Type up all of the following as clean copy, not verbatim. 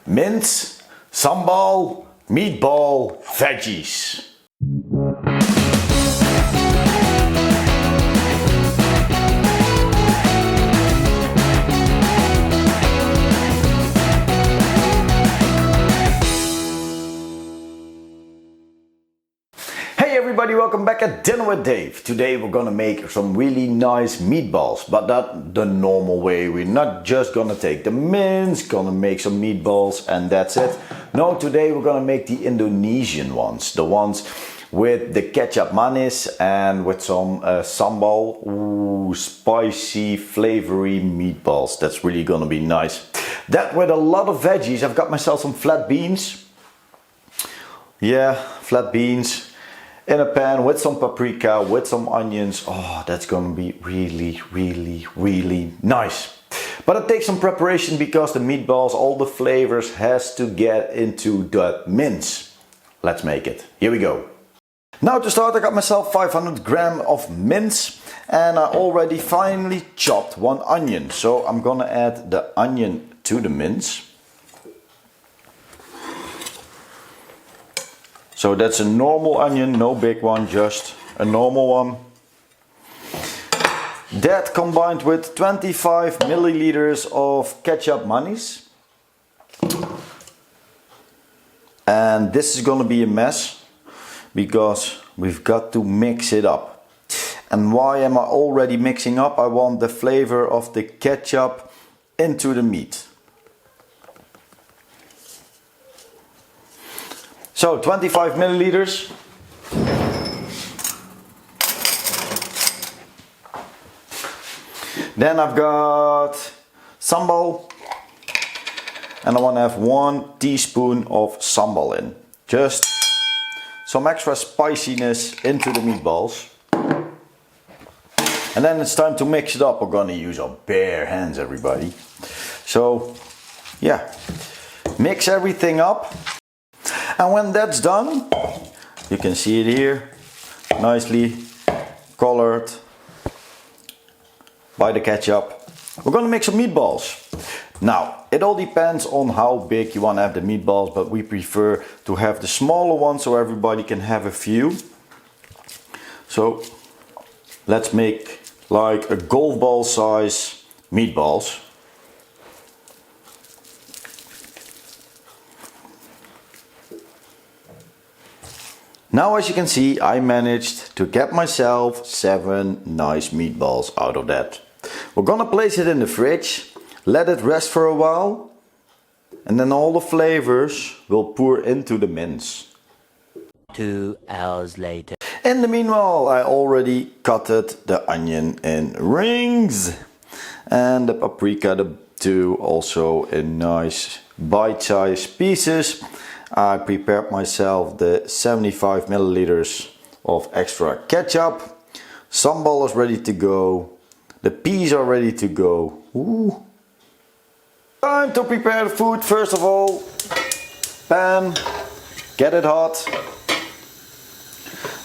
mince, sambal, meatball, veggies. Hey everybody, welcome back at Dinner with Dave. Today we're gonna make some really nice meatballs, but not the normal way. We're not just gonna take the mince, gonna make some meatballs and that's it. No, today we're gonna make the Indonesian ones. The ones with the ketchup manis and with some sambal. Ooh, spicy, flavory meatballs. That's really gonna be nice. That with a lot of veggies. I've got myself some flat beans. Yeah, flat beans. In a pan with some paprika, with some onions. Oh, that's gonna be really nice. But it takes some preparation because the meatballs, all the flavors has to get into the mince. Let's make it. Here we go. Now to start, I got myself 500 grams of mince and I already finely chopped one onion. So I'm gonna add the onion to the mince. So that's a normal onion, no big one, just a normal one. That combined with 25 milliliters of ketchup manis. And this is gonna be a mess because we've got to mix it up. And why am I already mixing up? I want the flavor of the ketchup into the meat. So 25 milliliters. Then I've got sambal. And I want to have 1 teaspoon of sambal in. Just some extra spiciness into the meatballs. And then it's time to mix it up. We're gonna use our bare hands, everybody. So yeah, mix everything up. And when that's done, you can see it here, nicely colored by the ketchup. We're gonna make some meatballs. Now, it all depends on how big you want to have the meatballs, but we prefer to have the smaller ones so everybody can have a few. So, let's make like a golf ball size meatballs. Now as you can see, I managed to get myself 7 nice meatballs out of that. We're gonna place it in the fridge, let it rest for a while, and then all the flavors will pour into the mince. 2 hours later. In the meanwhile, I already cutted the onion in rings and the paprika too, also in nice bite-sized pieces. I prepared myself the 75 milliliters of extra ketchup. Sambal is ready to go. The peas are ready to go. Ooh. Time to prepare the food. First of all, pan, get it hot.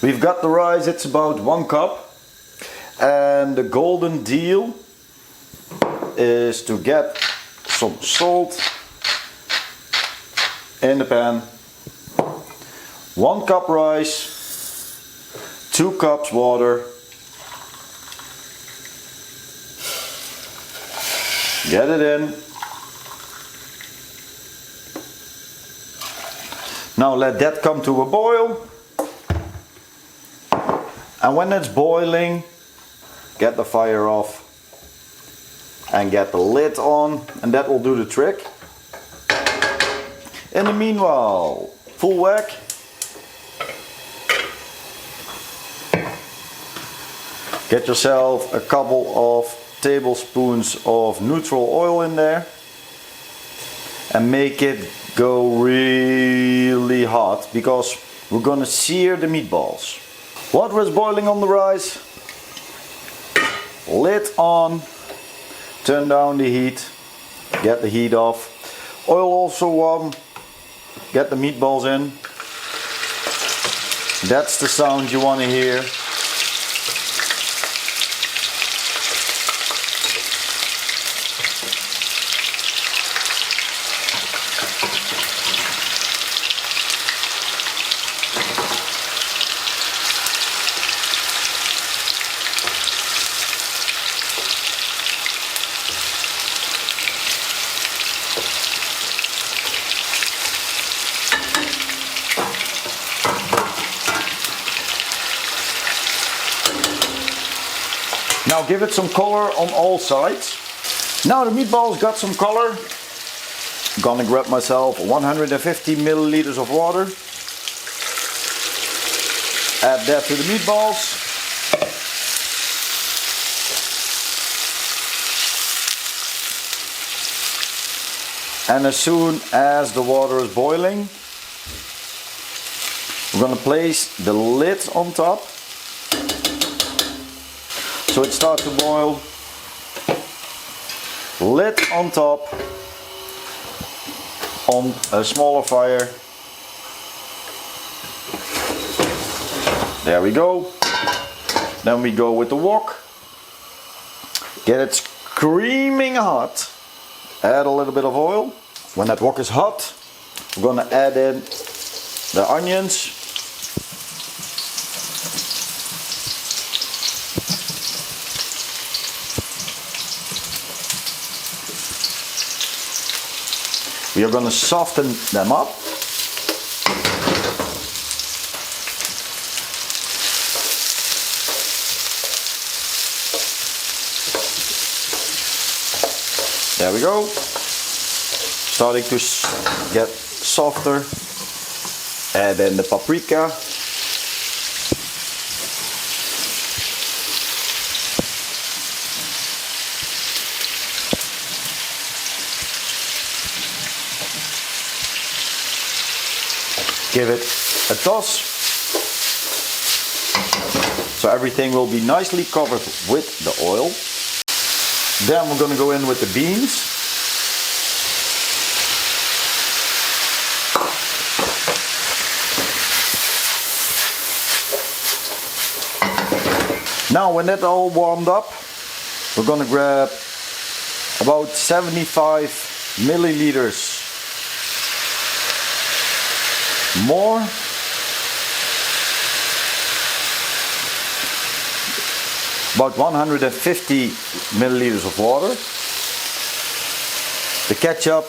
We've got the rice, it's about 1 cup. And the golden deal is to get some salt in the pan. 1 cup rice, 2 cups water. Get it in. Now let that come to a boil. And when it's boiling, get the fire off and get the lid on, and that will do the trick. In the meanwhile, full whack. Get yourself a couple of tablespoons of neutral oil in there and make it go really hot because we're gonna sear the meatballs. Water is boiling on the rice. Lid on. Turn down the heat. Get the heat off. Oil also warm. Get the meatballs in. That's the sound you want to hear. Now give it some color on all sides. Now the meatballs got some color. I'm gonna grab myself 150 milliliters of water. Add that to the meatballs. And as soon as the water is boiling, we're gonna place the lid on top. So it starts to boil. Lid on top on a smaller fire. There we go. Then we go with the wok. Get it screaming hot. Add a little bit of oil. When that wok is hot, we're gonna add in the onions. We are gonna soften them up. There we go. Starting to get softer. Add in the paprika. Give it a toss. So everything will be nicely covered with the oil. Then we're going to go in with the beans. Now when that all warmed up, we're going to grab about 75 milliliters more. About 150 milliliters of water. The ketchup,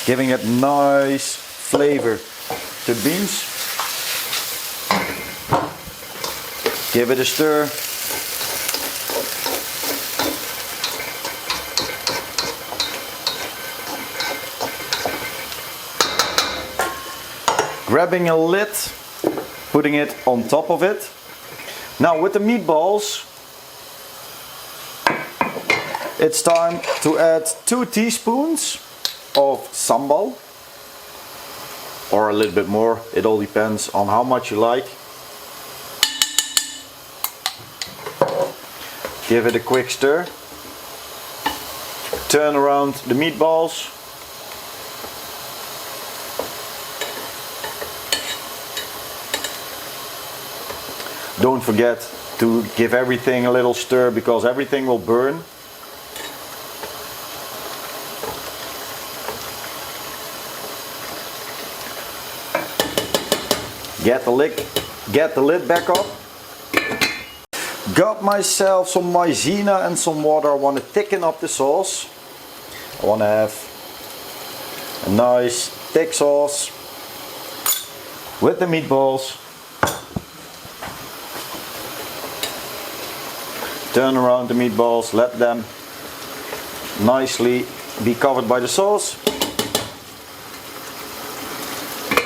giving it nice flavor to the beans. Give it a stir. Grabbing a lid, putting it on top of it. Now with the meatballs, it's time to add 2 teaspoons of sambal, or a little bit more, it all depends on how much you like. Give it a quick stir. Turn around the meatballs. Don't forget to give everything a little stir because everything will burn. Get the lid back up. Got myself some maizena and some water. I want to thicken up the sauce. I want to have a nice thick sauce with the meatballs. Turn around the meatballs, let them nicely be covered by the sauce.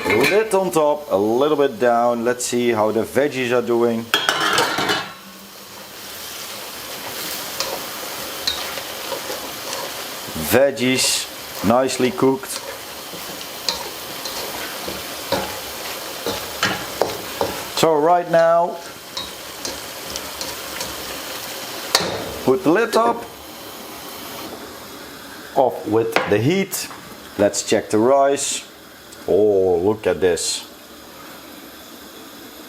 Lid on top, a little bit down. Let's see how the veggies are doing. Veggies nicely cooked. So right now, put the lid up, off with the heat. Let's check the rice. Oh, look at this.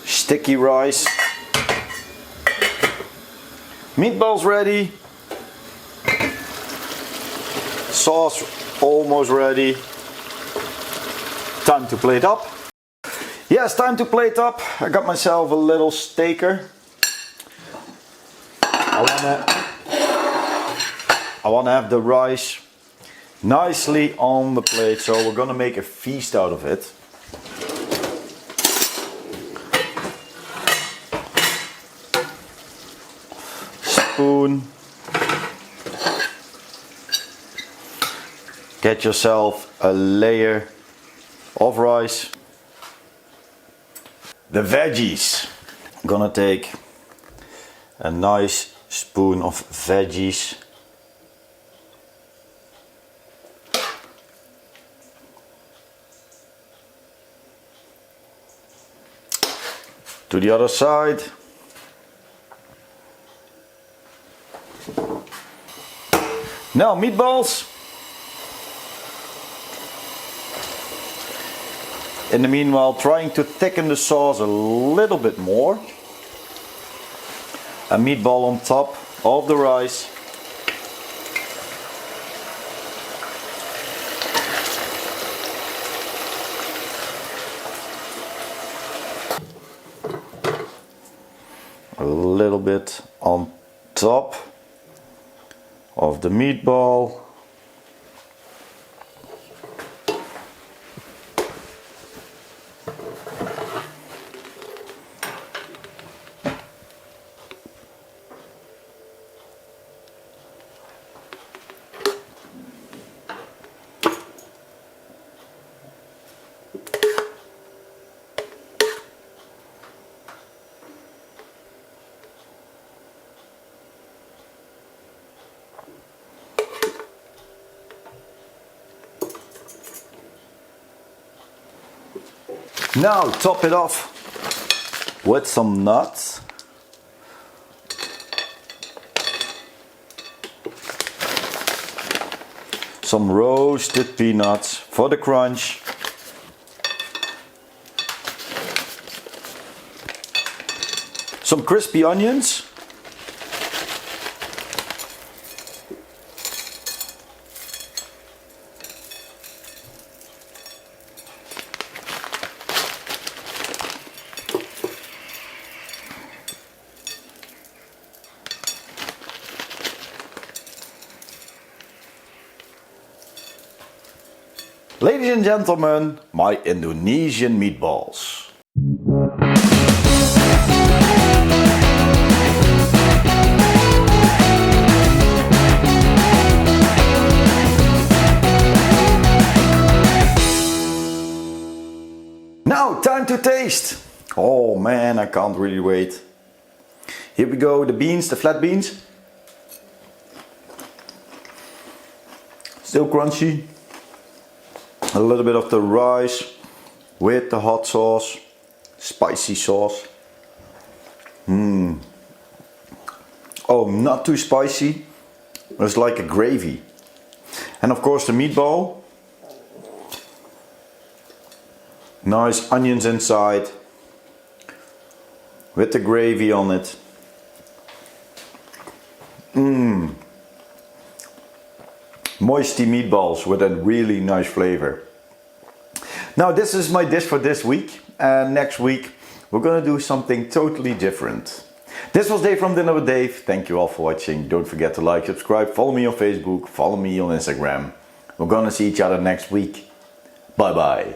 Sticky rice. Meatballs ready. Sauce almost ready. Time to plate up. Yes, time to plate up. I got myself a little staker. I wanna have the rice nicely on the plate, so we're gonna make a feast out of it. Spoon. Get yourself a layer of rice. The veggies. I'm gonna take a nice spoon of veggies. To the other side. Now meatballs. In the meanwhile, trying to thicken the sauce a little bit more. A meatball on top of the rice. A little bit on top of the meatball. Now top it off with some nuts. Some roasted peanuts for the crunch. Some crispy onions. Ladies and gentlemen, my Indonesian meatballs. Now, time to taste. Oh man, I can't really wait. Here we go, the beans, the flat beans. Still crunchy. A little bit of the rice with the hot sauce, spicy sauce. Oh, not too spicy. It's like a gravy. And of course the meatball. Nice onions inside with the gravy on it. Moisty meatballs with a really nice flavor. Now this is my dish for this week, and next week we're gonna do something totally different. This was Dave from Dinner with Dave. Thank you all for watching. Don't forget to like, subscribe, follow me on Facebook, follow me on Instagram. We're gonna see each other next week. Bye bye.